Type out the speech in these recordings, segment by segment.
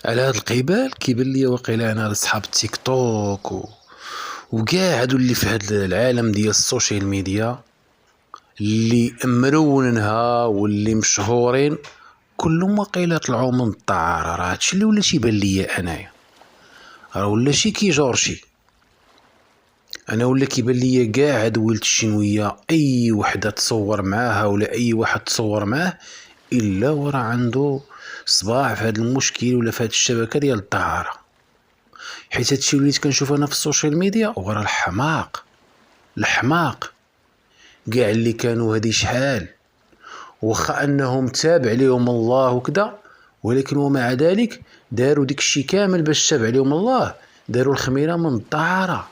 على هاد القبال كيبان ليا واقيلا انا صحاب التيك توك وكاع هادو اللي في هاد العالم ديال السوشيال ميديا اللي مرونينها واللي مشهورين كلهم واقيلا طلعوا من الدار. راه هادشي اللي ولا تيبان ليا انايا، راه ولا شي كي جورجي. انا ولا كيبان ليا كاع هاد ولد الشينويه اي وحده تصور معاها ولا اي واحد تصور معاه الا وراه عنده صباع في هاد المشكل ولا في هاد الشبكه ديال الدهاره. حيت هادشي وليت كنشوف انا في السوشيال ميديا وراه الحماق كاع اللي كانوا هادي شحال واخا انهم تاب عليهم الله وكذا، ولكن ومع ذلك داروا ديك الشي كامل باش تاب عليهم الله، داروا الخميره من الدهاره.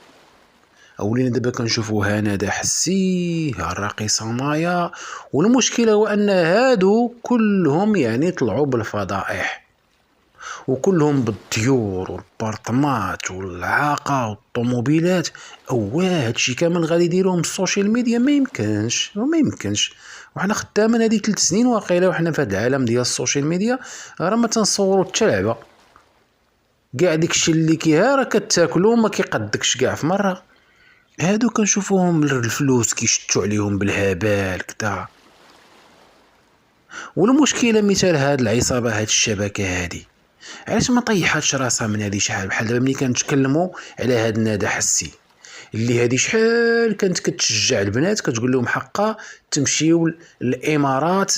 ولينا دابا كنشوفو هنادا حسي الراقصه مايا، والمشكله هو ان هادو كلهم يعني طلعوا بالفضائح وكلهم بالديور والبارطمات والعاقه والطوموبيلات. هادشي كامل غادي يديروهم السوشيال ميديا؟ ما يمكنش. وحنا خدامين هادي 3 سنين واقيلا وحنا في هذا العالم ديال السوشيال ميديا، راه ما تنصوروا حتى لعبه. كاع داكشي اللي كيها راه كتاكلو ما كيقدكش كاع في مره. هادو كنشوفوهم الفلوس كيشتو عليهم بالهبال كدا. والمشكله مثال هاد العصابه هاد الشبكه هادي علاش ما طيحاتش راسها من هادي شحال؟ بحال دابا ملي كنتكلموا على هاد ندى حسي اللي هادي شحال كانت كتشجع البنات كتقول لهم حقا تمشيو للامارات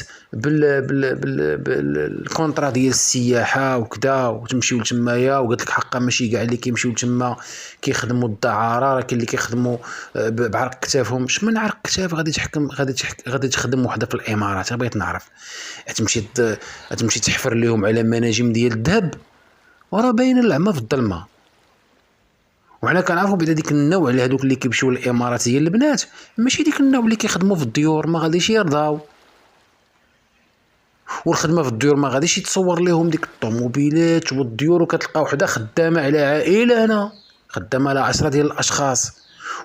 بالكونطرا ديال السياحه وكذا وتمشيو لتمايا، وقالت لك حقا ماشي كاع اللي كيمشيو لتما كيخدموا الدعاره، راه كاين اللي كيخدموا بعرق كتافهم. اش من عرق كتاف غادي تخدم وحده في الامارات؟ بغيت نعرف. غتمشي تحفر لهم على مناجم ديال الذهب وراه باين العمى في الظلمه. وحنا كنعرفوا بدا ديك النوع اللي هذوك اللي كيمشيو للامارات هي البنات ماشي ديك النوع اللي كيخدموا في الديور، ما غاديش يرضاو. والخدمه في الديور ما غاديش يتصور لهم ديك الطوموبيلات والديور، وكتلقى وحده خدامه على عائله، انا خدامه على 10 ديال الاشخاص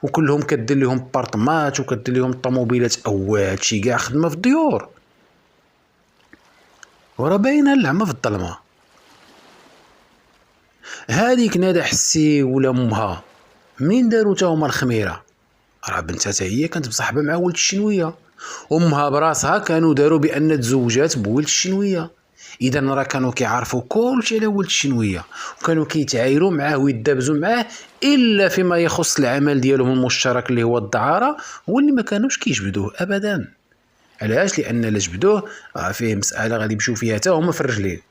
وكلهم كدير لهم بارطمات وكدير لهم طوموبيلات. هادشي كاع خدمه في الديور وراه باينه العمى في الظلمه. هذيك ندى حسي ولا امها منين داروا تا هما الخميره؟ راه بنتها حتى هي كانت مصاحبه مع ولد الشنويه، امها براسها كانوا داروا بان تزوجات بولد الشنويه. اذا راه كانوا كيعرفوا كلشي على ولد الشنويه وكانوا كيتعايروا معاه ويدابزوا معاه، الا فيما يخص العمل ديالهم المشترك اللي هو الدعاره، هو اللي ما كانوش كيجبدوه ابدا. علاش؟ لان لا جبدوه فيه مساله غادي يمشيو فيها حتى هما في الرجلين،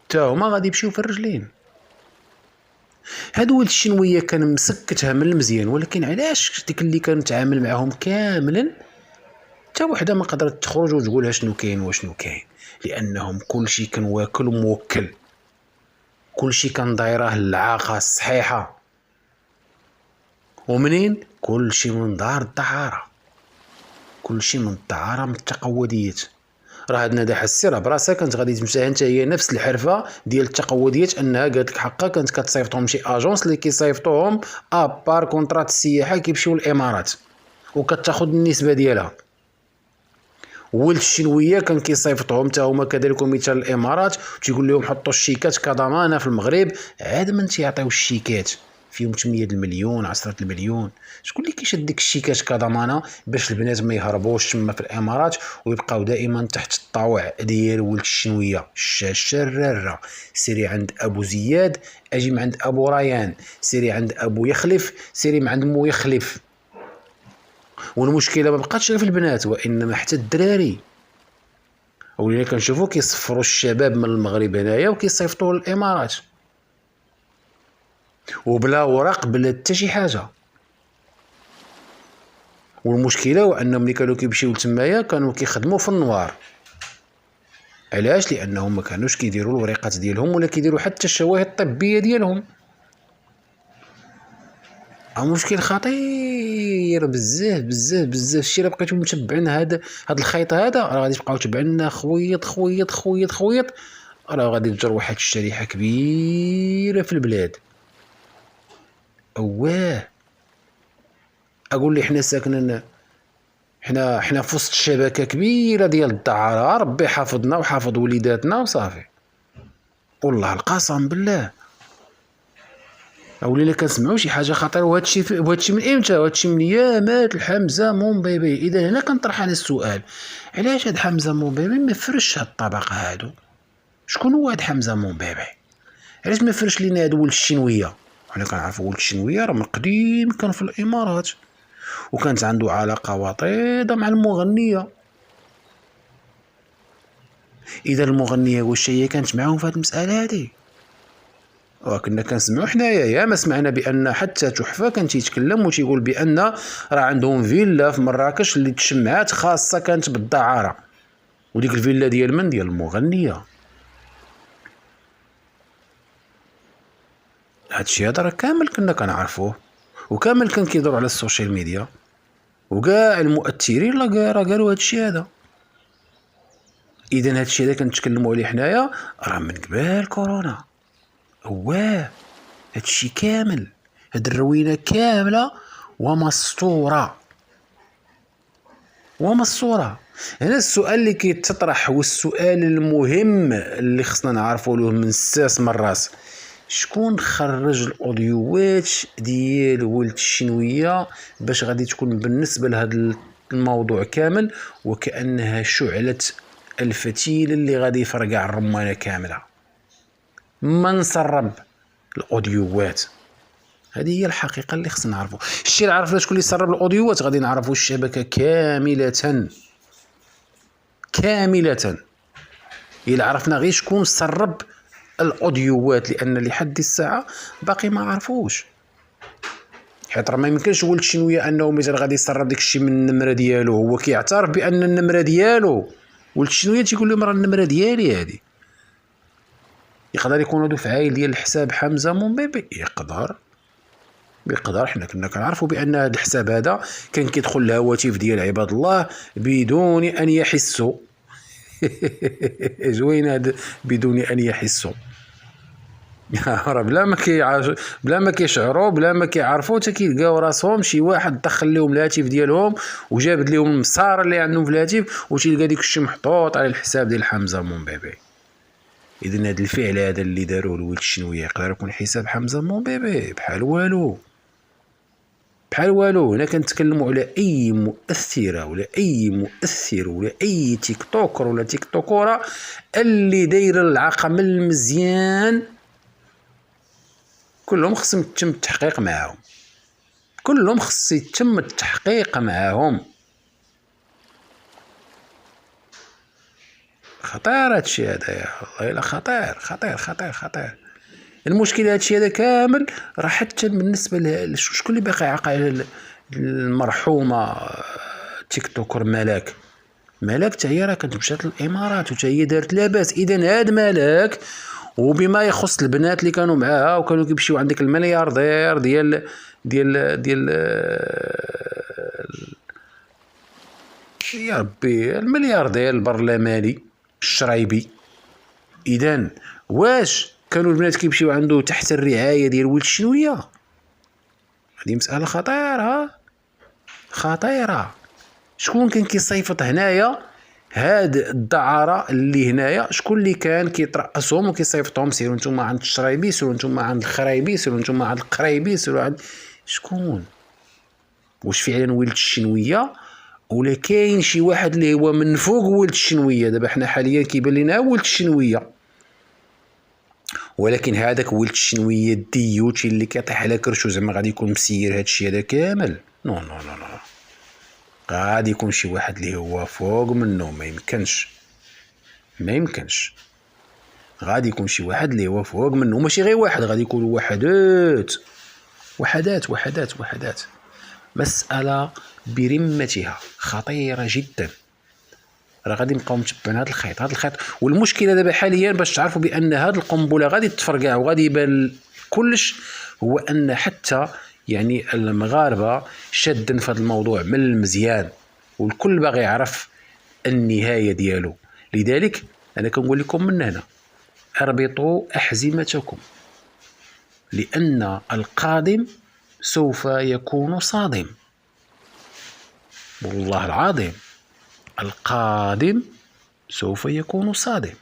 حتى هما غادي يمشيو في الرجلين. هاد ولد الشنويه كان مسكتها من المزيان، ولكن علاش ديك اللي كان تعامل معهم كاملا حتى وحده ما قدرت تخرج وتقولها شنو كاين وشنو كاين؟ لانهم كلشي كان واكل وموكل، كلشي كان دايراه العاقه الصحيحه. ومنين؟ كلشي من دار الدعاره، كلشي من الدعاره، من التقوديات. راه هاد ندى حسي راه براسها كانت غادي تمشي انت هي نفس الحرفه ديال التقوديات، انها قالت لك حقا كانت كتصيفطهم شي اجونس اللي كيصيفطوهم ابار كونطرات السياحه كيمشيو للامارات وكتاخذ النسبه ديالها. ولد الشنويه كان كيصيفطهم حتى هما كذلك مثال الامارات، تيقول لهم حطوا الشيكات كضمانه في المغرب، عاد من تيعطيو الشيكات فيهم 8 المليون 10 المليون. شكون اللي كيشد ديك الشيكات كضمانه باش البنات ما يهربوش تما في الامارات ويبقاو دائما تحت الطوع ديال ولد الشنويه الشاشه الراره؟ سيري عند ابو زياد، اجي من عند ابو ريان، سيري عند ابو يخلف، سيري من عند مو يخلف. والمشكله ما بقاتش غير في البنات وانما حتى الدراري، ولينا كنشوفوا كيصفروا الشباب من المغرب هنايا وكيصيفطوه للامارات وبلا اوراق بلا حتى شي حاجه. والمشكله هو انهم ملي كانوا كيمشيو لتمايا كانوا كيخدموا في النوار. علاش؟ لانهم ما كانوش كيديروا الوريقات ديالهم ولا كيديروا حتى الشواهد الطبيه ديالهم. مشكل خطير بزاف بزاف بزاف. الشيء الا بقيتو متبعين هاد الخيط هذا راه غادي تبقاو تبعنا خويط خويط خويط خويط، راه غادي تجر واحد الشريحه كبيره في البلاد. اواه اقول لي حنا ساكنين، حنا في وسط شبكه كبيره ديال الدعاره، ربي حافظنا وحافظ وليداتنا وصافي. والله القسم بالله ولينا كنسمعوا شي حاجه خطيره. وهادشي من امتى؟ وهادشي من ايامات الحمزه مومبيبي. اذا هنا كنطرح انا السؤال، علاش هاد حمزه مومبيبي ما فرش هاد الطبقه هادو؟ شكون هو هاد حمزه مومبيبي؟ علاش ما فرش لينا هاد ولد الشنويه؟ حنا كنعرفوا ولد الشنويه راه من قديم كان في الامارات وكانت عنده علاقه وطيده مع المغنيه. اذا المغنيه واش هي كانت معاهم في هاد المساله هادي؟ وكنا كنسمعوا حنايا ياما سمعنا بان حتى تحفه كان تيتكلم وتيقول بان راه عندهم فيلا في مراكش اللي تشمعات خاصه كانت بالدعاره، وديك الفيلا ديال من؟ ديال المغنيه. هادشي هذا راه كامل كنا كنعرفوه وكامل كان كيدور على السوشيال ميديا وكاع المؤثرين راه قالوا هادشي هذا. اذا هادشي هذا كنتكلموا عليه حنايا راه من قبل كورونا. واه هادشي كامل، هاد الروينه كامله ومسطوره ومسطوره. هنا السؤال اللي كيتطرح والسؤال المهم اللي خصنا نعرفوا له من 6 مرات، شكون خرج الاوديوات ديال ولد الشنويه باش غادي تكون بالنسبه لهذا الموضوع كامل وكانها شعله الفتيل اللي غادي يفرقع الرمانه كامله؟ من سرب الاوديوات؟ هذه هي الحقيقه اللي خصنا نعرفوا. الشيء اللي عرفنا شكون اللي سرب الاوديوات غادي نعرفوا الشبكه كامله الا عرفنا غير شكون سرب الاوديوات، لان لحد الساعه باقي ما عرفوش. حيت راه ما يمكنش ولد الشنويه انه مثلا غادي يسرب داك الشيء من النمره ديالو. هو كيعترف بان النمره ديالو، ولد الشنويه تيقول لهم راه النمره ديالي هذه. يقدر يكون هادو فعايل ديال الحساب حمزه مومبيبي، بيقدر. حنا كنا كنعرفوا بان هذا الحساب هذا كان كيدخل الهواتف ديال عباد الله بدون ان يحسوا. زوين هذا بدون ان يحسوا. راه بلا ما كيشعروا بلا ما كيعرفوا حتى كيلقاو راسهم شي واحد دخل لهم الهاتف ديالهم وجابد لهم المسار اللي عندهم في الهاتف وتلقى ديك الشيء محطوط على الحساب ديال حمزه مومبيبي. اذا هذا الفعل هذا اللي داروه لولد الشنويه يقدر يكون حساب حمزه مومبيبي بحال والو. هنا كنتكلموا على اي مؤثره ولا اي مؤثر ولا اي تيك توكر ولا تيك توكوره اللي دايره العقم المزيان، كلهم خص يتم التحقيق معاهم. خطير هادشي هذا يا الله، الا خطير. المشكل هادشي هذا كامل راه حتى بالنسبه شكون اللي باقي عاقل على المرحومه تيك توكر ملاك حتى هي راه كانت مشات للامارات وحتى هي دارت لاباس. اذا هاد ملاك وبما يخص البنات اللي كانوا معاها وكانوا كيمشيو عند ديك الملياردير ديال يا ربي الملياردير البرلماني الشرايبي. اذا واش كانوا البنات كيمشيو عنده تحت الرعايه ديال ولد الشنويه؟ هذه مساله خطيره. شكون كان كيصيفط هنايا هاد الدعاره اللي هنايا؟ شكون اللي كان كيترأسهم وكيصيفطهم؟ سيروا نتوما عند الشرايبي، سيروا نتوما عند الخرايبي، سيروا نتوما عند القرايبي، سيروا عند شكون؟ واش فعلا ولد الشنويه ولا كاين شي واحد اللي هو من فوق ولد الشنويه؟ دابا حنا حاليا كيبان لنا ولد الشنويه، ولكن هذاك ولد الشنويه الديوتي اللي كيطيح على كرشو زعما غادي يكون مسير هادشي هذا كامل؟ نو غادي يكون شي واحد اللي هو فوق منه. ما يمكنش غادي يكون شي واحد اللي هو فوق منه، ماشي غير واحد، غادي يكونوا وحدات. مسألة برمتها خطيرة جدا. راه غادي نبقاو متبعين هذا الخيط. والمشكلة دابا حاليا باش تعرفوا بأن هذه القنبلة غادي تفرقع وغادي يبان كلش، هو أن حتى يعني المغاربة شادن في هذا الموضوع من المزيان والكل باغي يعرف النهاية ديالو. لذلك أنا كنقول لكم من هنا اربطوا أحزمتكم، لأن القادم سوف يكون صادم. والله العظيم القادم سوف يكون صادم.